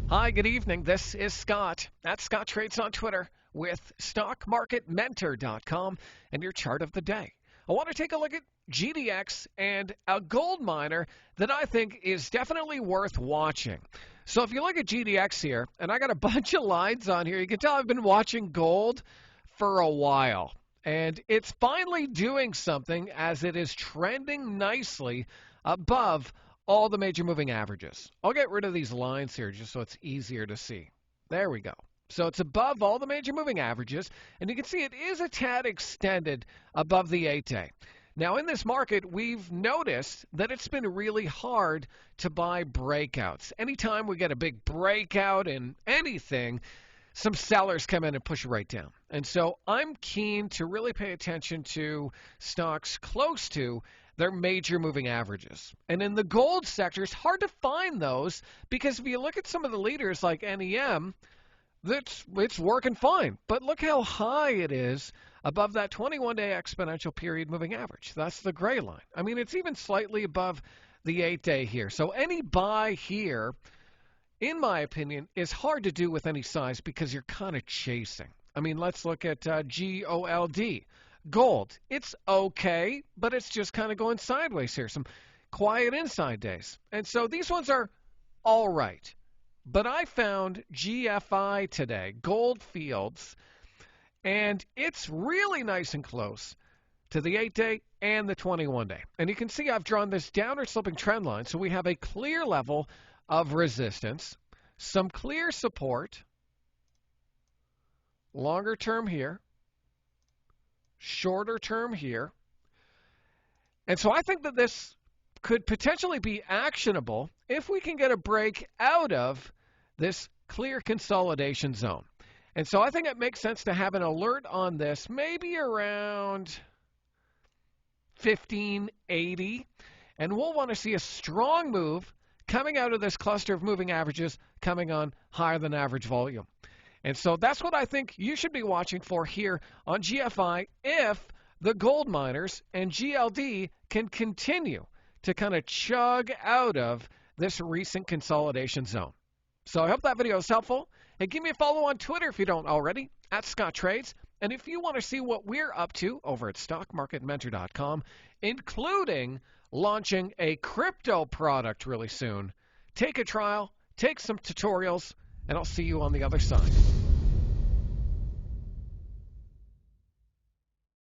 Hi, good evening. This is Scott at Scott Trades on Twitter with StockMarketMentor.com and your chart of the day. I want to take a look at GDX and a gold miner that I think is definitely worth watching. So if you look at GDX here, and I got a bunch of lines on here, you can tell I've been watching gold for a while. And it's finally doing something as it is trending nicely above all the major moving averages. I'll get rid of these lines here just so it's easier to see. There we go. So it's above all the major moving averages, and you can see it is a tad extended above the 8-day. Now, in this market, we've noticed that it's been really hard to buy breakouts. Anytime we get a big breakout in anything, some sellers come in and push it right down. And so I'm keen to really pay attention to stocks close to their major moving averages. And in the gold sector, it's hard to find those because if you look at some of the leaders like NEM, it's working fine. But look how high it is above that 21-day exponential period moving average. That's the gray line. I mean, it's even slightly above the 8-day here. So any buy here, in my opinion, is hard to do with any size because you're kind of chasing. I mean, let's look at GOLD. Gold, it's okay, but it's just kind of going sideways here. Some quiet inside days. And so these ones are all right. But I found GFI today, Gold Fields, and it's really nice and close to the 8-day and the 21-day. And you can see I've drawn this downward sloping trend line. So we have a clear level of resistance, some clear support, longer term here, shorter term here. And so I think that this could potentially be actionable if we can get a break out of this clear consolidation zone. And so I think it makes sense to have an alert on this maybe around 1580. And we'll want to see a strong move coming out of this cluster of moving averages coming on higher than average volume. And so that's what I think you should be watching for here on GFI if the gold miners and GLD can continue to kind of chug out of this recent consolidation zone. So I hope that video is helpful. And give me a follow on Twitter if you don't already, at Scott Trades. And if you want to see what we're up to over at StockMarketMentor.com, including launching a crypto product really soon, take a trial, take some tutorials, and I'll see you on the other side.